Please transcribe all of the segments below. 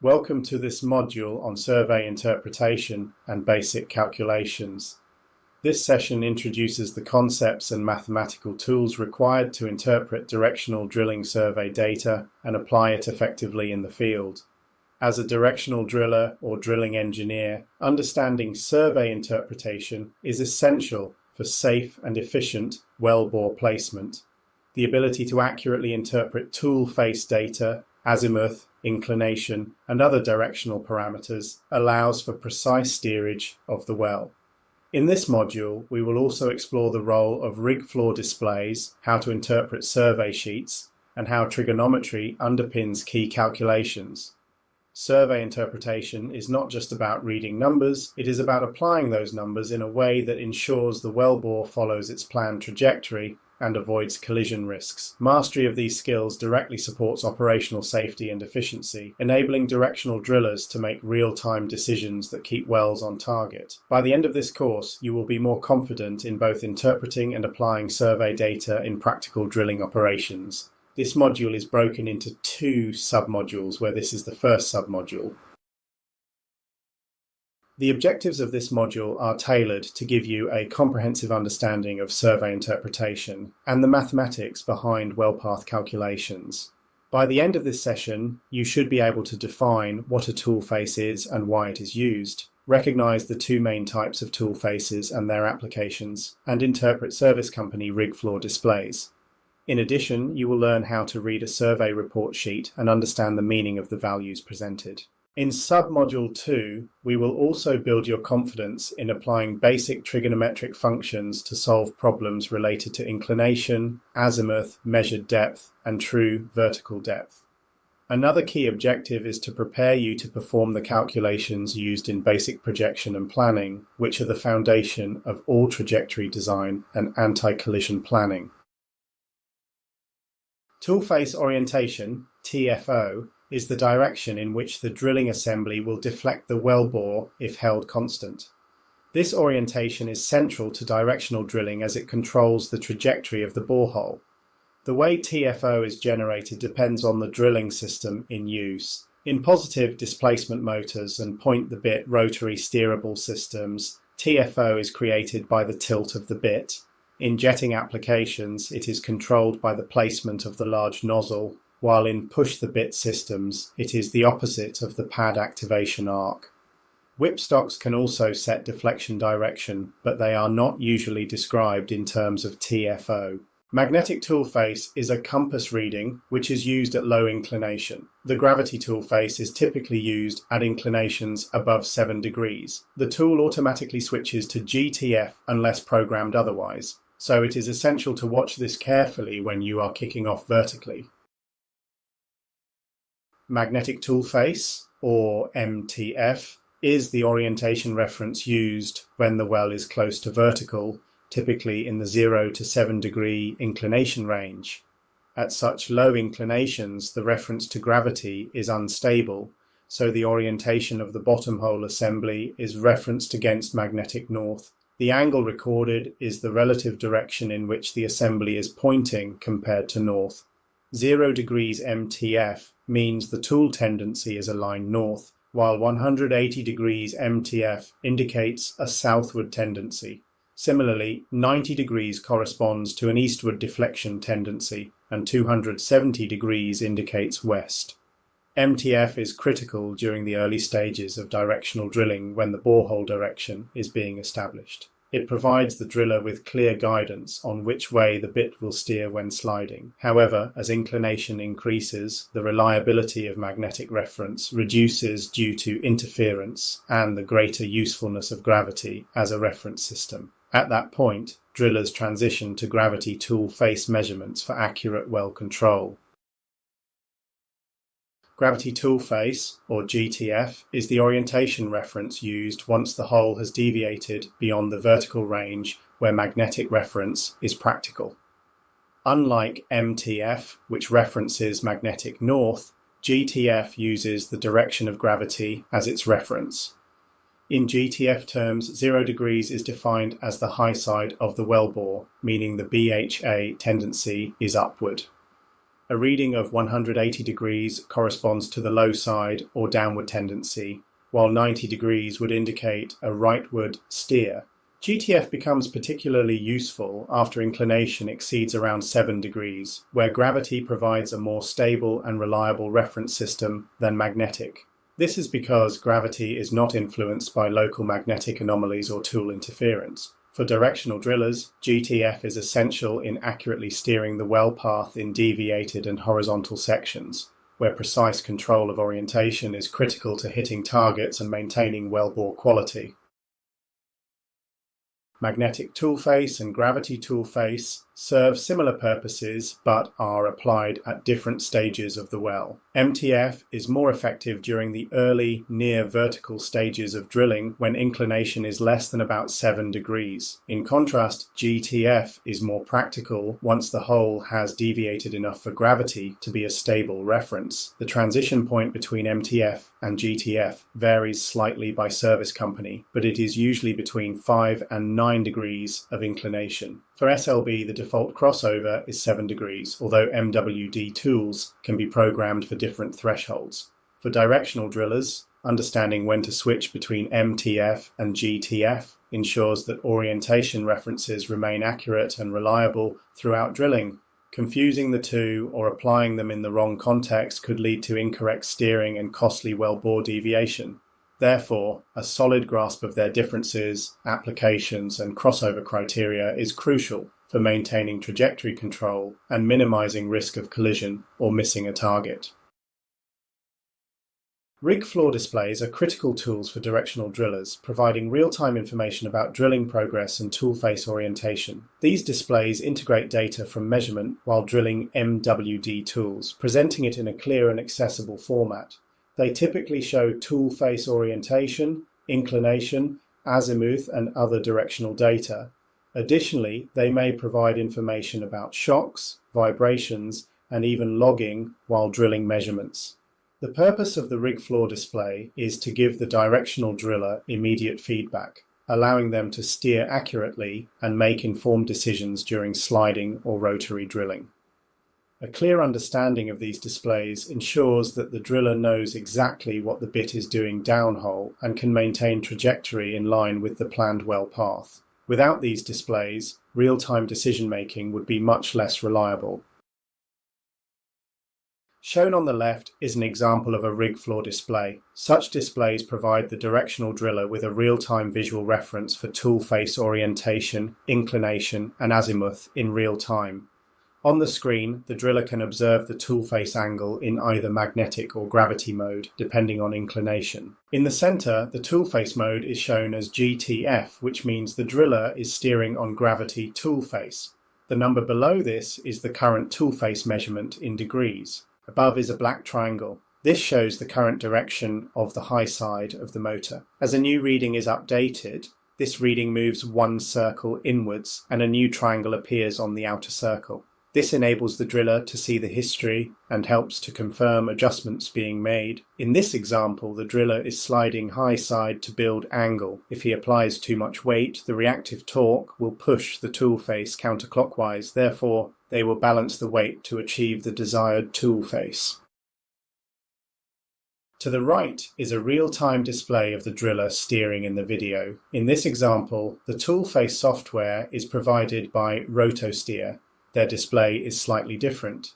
Welcome to this module on survey interpretation and basic calculations. This session introduces the concepts and mathematical tools required to interpret directional drilling survey data and apply it effectively in the field. As a directional driller or drilling engineer, understanding survey interpretation is essential for safe and efficient wellbore placement. The ability to accurately interpret tool face data, azimuth, inclination, and other directional parameters allows for precise steerage of the well. In this module, we will also explore the role of rig floor displays, how to interpret survey sheets, and how trigonometry underpins key calculations. Survey interpretation is not just about reading numbers, it is about applying those numbers in a way that ensures the wellbore follows its planned trajectory and avoids collision risks. Mastery of these skills directly supports operational safety and efficiency, enabling directional drillers to make real-time decisions that keep wells on target. By the end of this course, you will be more confident in both interpreting and applying survey data in practical drilling operations. This module is broken into two submodules, where this is the first submodule. The objectives of this module are tailored to give you a comprehensive understanding of survey interpretation and the mathematics behind well path calculations. By the end of this session, you should be able to define what a tool face is and why it is used, recognize the two main types of tool faces and their applications, and interpret service company rig floor displays. In addition, you will learn how to read a survey report sheet and understand the meaning of the values presented. In submodule 2, we will also build your confidence in applying basic trigonometric functions to solve problems related to inclination, azimuth, measured depth, and true vertical depth. Another key objective is to prepare you to perform the calculations used in basic projection and planning, which are the foundation of all trajectory design and anti-collision planning. Tool face orientation, TFO, is the direction in which the drilling assembly will deflect the wellbore if held constant. This orientation is central to directional drilling as it controls the trajectory of the borehole. The way TFO is generated depends on the drilling system in use. In positive displacement motors and point-the-bit rotary steerable systems, TFO is created by the tilt of the bit. In jetting applications, it is controlled by the placement of the large nozzle, while in push-the-bit systems, it is the opposite of the pad activation arc. Whipstocks can also set deflection direction, but they are not usually described in terms of TFO. Magnetic tool face is a compass reading which is used at low inclination. The gravity tool face is typically used at inclinations above 7 degrees. The tool automatically switches to GTF unless programmed otherwise, so it is essential to watch this carefully when you are kicking off vertically. Magnetic tool face, or MTF, is the orientation reference used when the well is close to vertical, typically in the 0 to 7 degree inclination range. At such low inclinations, the reference to gravity is unstable, so the orientation of the bottom hole assembly is referenced against magnetic north. The angle recorded is the relative direction in which the assembly is pointing compared to north. 0 degrees MTF means the tool tendency is aligned north, while 180 degrees MTF indicates a southward tendency. Similarly, 90 degrees corresponds to an eastward deflection tendency, and 270 degrees indicates west. MTF is critical during the early stages of directional drilling when the borehole direction is being established. It provides the driller with clear guidance on which way the bit will steer when sliding. However, as inclination increases, the reliability of magnetic reference reduces due to interference and the greater usefulness of gravity as a reference system. At that point, drillers transition to gravity tool face measurements for accurate well control. Gravity tool face, or GTF, is the orientation reference used once the hole has deviated beyond the vertical range where magnetic reference is practical. Unlike MTF, which references magnetic north, GTF uses the direction of gravity as its reference. In GTF terms, 0 degrees is defined as the high side of the wellbore, meaning the BHA tendency is upward. A reading of 180 degrees corresponds to the low side or downward tendency, while 90 degrees would indicate a rightward steer. GTF becomes particularly useful after inclination exceeds around 7 degrees, where gravity provides a more stable and reliable reference system than magnetic. This is because gravity is not influenced by local magnetic anomalies or tool interference. For directional drillers, GTF is essential in accurately steering the well path in deviated and horizontal sections, where precise control of orientation is critical to hitting targets and maintaining wellbore quality. Magnetic tool face and gravity tool face serve similar purposes but are applied at different stages of the well. MTF is more effective during the early, near vertical stages of drilling when inclination is less than about 7 degrees. In contrast, GTF is more practical once the hole has deviated enough for gravity to be a stable reference. The transition point between MTF and GTF varies slightly by service company, but it is usually between 5 and 9 degrees of inclination. For SLB, the default crossover is 7 degrees, although MWD tools can be programmed for different thresholds. For directional drillers, understanding when to switch between MTF and GTF ensures that orientation references remain accurate and reliable throughout drilling. Confusing the two or applying them in the wrong context could lead to incorrect steering and costly wellbore deviation. Therefore, a solid grasp of their differences, applications, and crossover criteria is crucial for maintaining trajectory control and minimizing risk of collision or missing a target. Rig floor displays are critical tools for directional drillers, providing real-time information about drilling progress and tool face orientation. These displays integrate data from measurement while drilling MWD tools, presenting it in a clear and accessible format. They typically show tool face orientation, inclination, azimuth, and other directional data. Additionally, they may provide information about shocks, vibrations, and even logging while drilling measurements. The purpose of the rig floor display is to give the directional driller immediate feedback, allowing them to steer accurately and make informed decisions during sliding or rotary drilling. A clear understanding of these displays ensures that the driller knows exactly what the bit is doing downhole and can maintain trajectory in line with the planned well path. Without these displays, real-time decision-making would be much less reliable. Shown on the left is an example of a rig floor display. Such displays provide the directional driller with a real-time visual reference for tool face orientation, inclination, and azimuth in real time. On the screen, the driller can observe the tool face angle in either magnetic or gravity mode, depending on inclination. In the center, the tool face mode is shown as GTF, which means the driller is steering on gravity tool face. The number below this is the current tool face measurement in degrees. Above is a black triangle. This shows the current direction of the high side of the motor. As a new reading is updated, this reading moves one circle inwards and a new triangle appears on the outer circle. This enables the driller to see the history and helps to confirm adjustments being made. In this example, the driller is sliding high side to build angle. If he applies too much weight, the reactive torque will push the tool face counterclockwise. Therefore, they will balance the weight to achieve the desired tool face. To the right is a real-time display of the driller steering in the video. In this example, the tool face software is provided by RotoSteer. Their display is slightly different.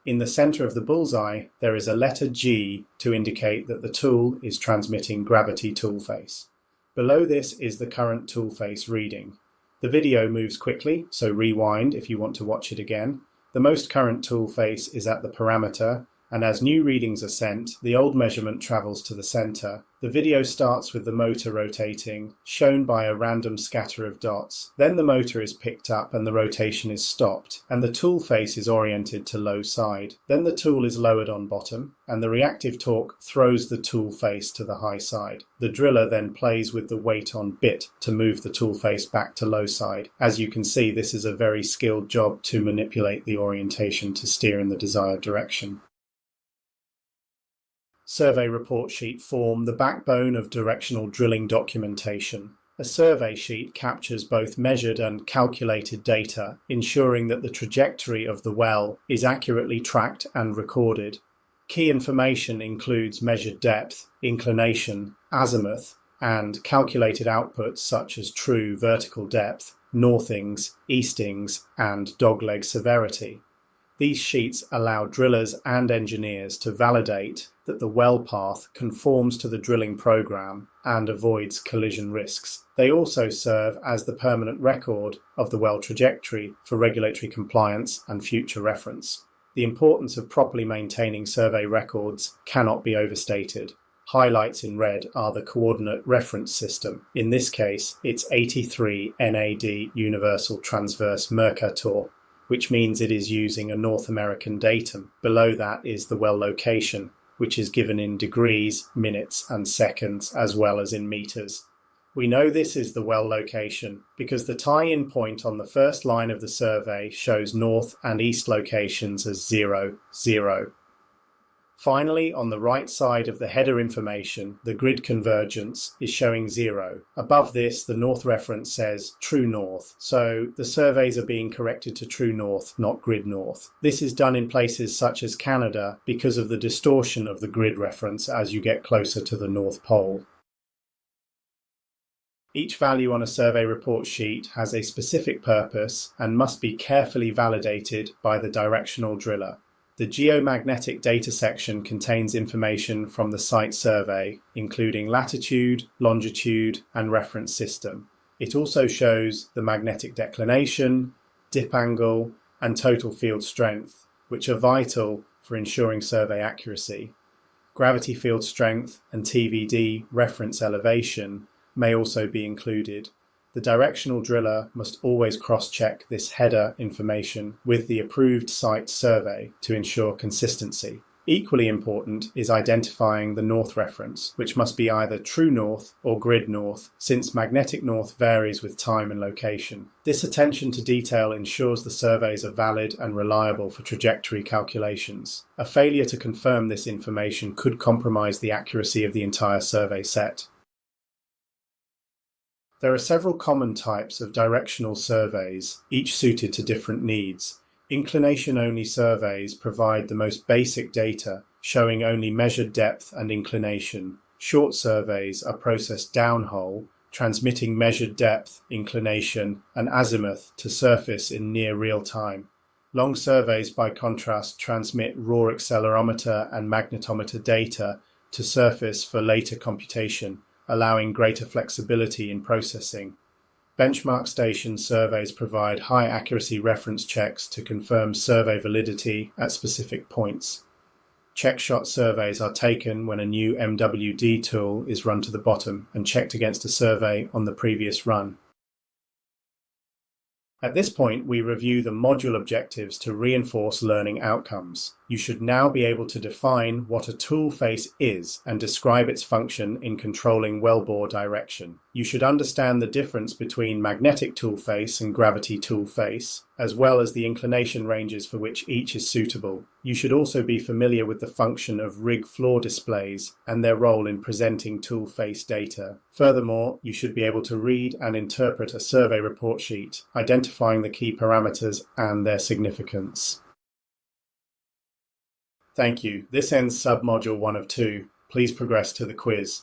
In the center of the bullseye, there is a letter G to indicate that the tool is transmitting gravity tool face. Below this is the current tool face reading. The video moves quickly, so rewind if you want to watch it again. The most current tool face is at the parameter, and as new readings are sent, the old measurement travels to the center. The video starts with the motor rotating, shown by a random scatter of dots. Then the motor is picked up and the rotation is stopped, and the tool face is oriented to low side. Then the tool is lowered on bottom, and the reactive torque throws the tool face to the high side. The driller then plays with the weight on bit to move the tool face back to low side. As you can see, this is a very skilled job to manipulate the orientation to steer in the desired direction. Survey report sheet form the backbone of directional drilling documentation. A survey sheet captures both measured and calculated data, ensuring that the trajectory of the well is accurately tracked and recorded. Key information includes measured depth, inclination, azimuth, and calculated outputs such as true vertical depth, northings, eastings, and dogleg severity. These sheets allow drillers and engineers to validate that the well path conforms to the drilling program and avoids collision risks. They also serve as the permanent record of the well trajectory for regulatory compliance and future reference. The importance of properly maintaining survey records cannot be overstated. Highlights in red are the coordinate reference system. In this case, it's 83 NAD Universal Transverse Mercator, which means it is using a North American datum. Below that is the well location, which is given in degrees, minutes, and seconds, as well as in meters. We know this is the well location because the tie-in point on the first line of the survey shows north and east locations as 0, 0. Finally, on the right side of the header information, the grid convergence is showing 0. Above this, the north reference says true north, so the surveys are being corrected to true north, not grid north. This is done in places such as Canada because of the distortion of the grid reference as you get closer to the North Pole. Each value on a survey report sheet has a specific purpose and must be carefully validated by the directional driller. The geomagnetic data section contains information from the site survey, including latitude, longitude, and reference system. It also shows the magnetic declination, dip angle, and total field strength, which are vital for ensuring survey accuracy. Gravity field strength and TVD reference elevation may also be included. The directional driller must always cross-check this header information with the approved site survey to ensure consistency. Equally important is identifying the north reference, which must be either true north or grid north, since magnetic north varies with time and location. This attention to detail ensures the surveys are valid and reliable for trajectory calculations. A failure to confirm this information could compromise the accuracy of the entire survey set. There are several common types of directional surveys, each suited to different needs. Inclination-only surveys provide the most basic data, showing only measured depth and inclination. Short surveys are processed downhole, transmitting measured depth, inclination, and azimuth to surface in near real time. Long surveys, by contrast, transmit raw accelerometer and magnetometer data to surface for later computation, allowing greater flexibility in processing. Benchmark station surveys provide high accuracy reference checks to confirm survey validity at specific points. Check shot surveys are taken when a new MWD tool is run to the bottom and checked against a survey on the previous run. At this point, we review the module objectives to reinforce learning outcomes. You should now be able to define what a tool face is and describe its function in controlling wellbore direction. You should understand the difference between magnetic tool face and gravity tool face, as well as the inclination ranges for which each is suitable. You should also be familiar with the function of rig floor displays and their role in presenting tool face data. Furthermore, you should be able to read and interpret a survey report sheet, identifying the key parameters and their significance. Thank you. This ends submodule 1 of 2. Please progress to the quiz.